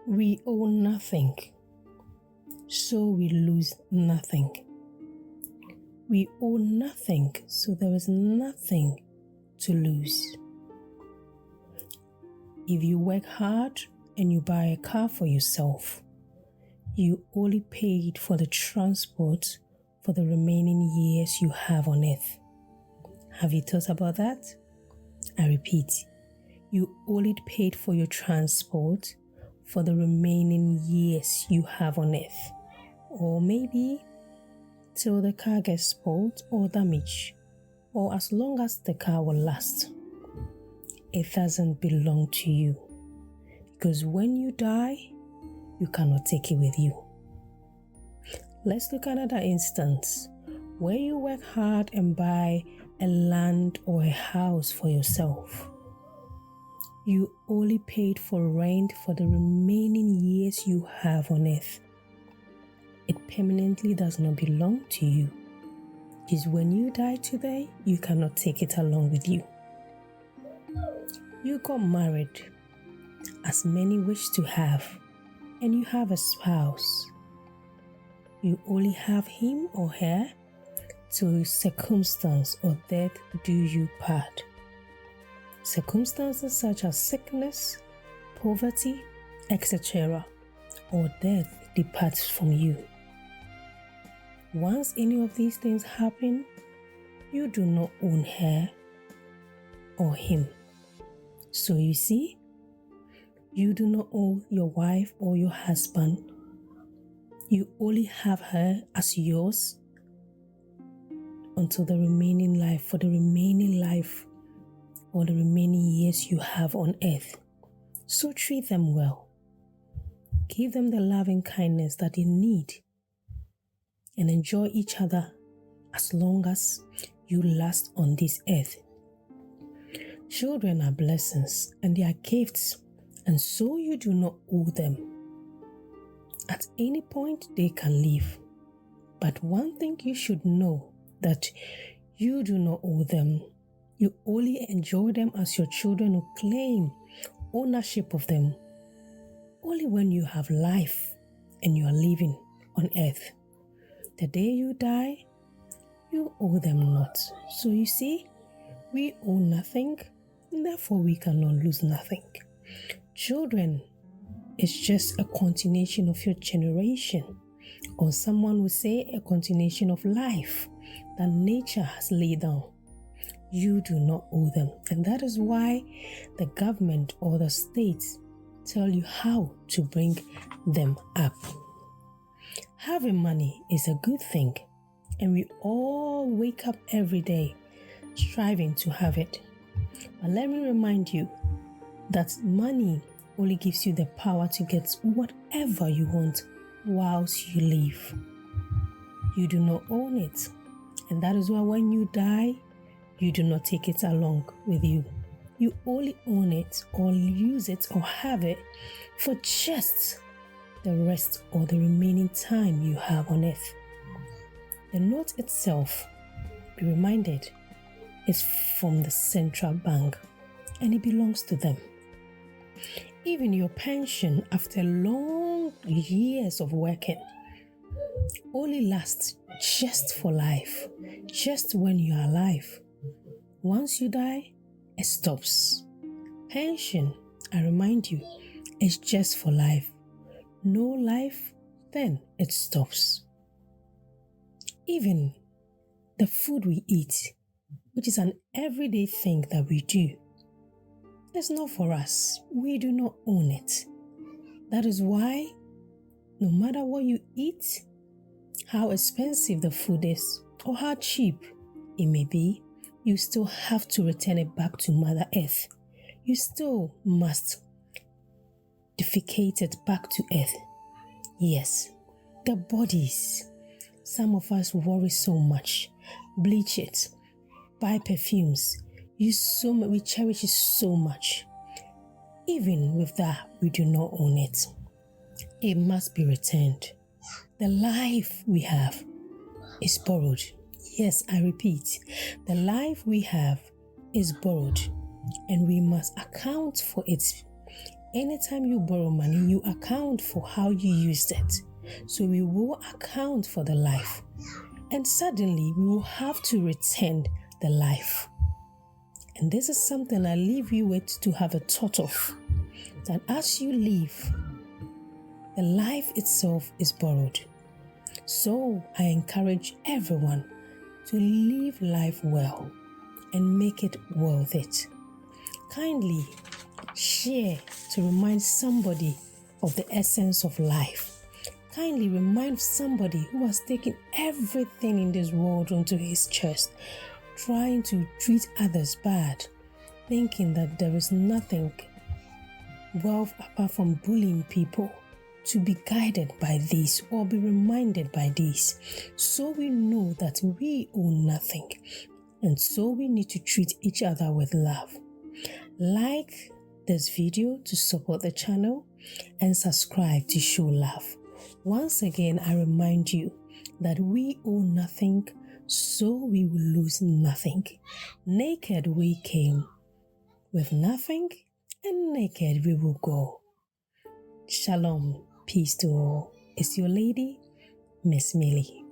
We owe nothing, so we lose nothing. We owe nothing, so there is nothing to lose. If you work hard and you buy a car for yourself, you only paid for the transport for the remaining years you have on earth. Have you thought about that? I repeat, you only paid for your transport for the remaining years you have on earth. Or maybe till the car gets spoiled or damaged, or as long as the car will last. It doesn't belong to you, because when you die, you cannot take it with you. Let's look at another instance where you work hard and buy a land or a house for yourself. You only paid for rent for the remaining years you have on earth. It permanently does not belong to you, because when you die today, you cannot take it along with you. You got married, as many wish to have, and you have a spouse. You only have him or her till circumstance or death do you part. Circumstances such as sickness, poverty, etc., or death departs from you. Once any of these things happen, you do not own her or him. So you see, you do not own your wife or your husband. You only have her as yours until the remaining life, for the remaining life or the remaining years you have on earth. So treat them well. Give them the loving kindness that they need, and enjoy each other as long as you last on this earth. Children are blessings and they are gifts, and so you do not owe them. At any point they can leave. But one thing you should know, that you do not owe them. You only enjoy them as your children who claim ownership of them only when you have life and you are living on earth. The day you die, you owe them not. So you see, we owe nothing, therefore we cannot lose nothing. Children is just a continuation of your generation, or someone would say a continuation of life that nature has laid down. You do not owe them, and that is why the government or the states tell you how to bring them up. Having money is a good thing, and we all wake up every day striving to have it. But let me remind you that money only gives you the power to get whatever you want whilst you live. You do not own it, and that is why when you die, you do not take it along with you. You only own it or use it or have it for just the rest or the remaining time you have on earth. The note itself, be reminded, is from the central bank and it belongs to them. Even your pension after long years of working only lasts just for life, just when you are alive. Once you die, it stops. Pension, I remind you, is just for life. No life, then it stops. Even the food we eat, which is an everyday thing that we do, it's not for us. We do not own it. That is why no matter what you eat, how expensive the food is, or how cheap it may be, you still have to return it back to Mother Earth. You still must defecate it back to Earth. Yes, the bodies. Some of us worry so much, bleach it, buy perfumes, use so much, we cherish it so much. Even with that, we do not own it. It must be returned. The life we have is borrowed. Yes, I repeat, the life we have is borrowed, and we must account for it Anytime you borrow money, you account for how you used it. So we will account for the life. And suddenly we will have to return the life. And this is something I leave you with to have a thought of. That as you live, the life itself is borrowed. So I encourage everyone to live life well and make it worth it. Kindly share to remind somebody of the essence of life. Kindly remind somebody who has taken everything in this world onto his chest, trying to treat others bad, thinking that there is nothing wealth apart from bullying people, to be guided by this or be reminded by this, so we know that we own nothing, and so we need to treat each other with love. Like this video to support the channel and subscribe to show love. Once again, I remind you that we own nothing, so we will lose nothing. Naked we came, with nothing, and naked we will go. Shalom, peace to all. It's your lady, Miss Millie.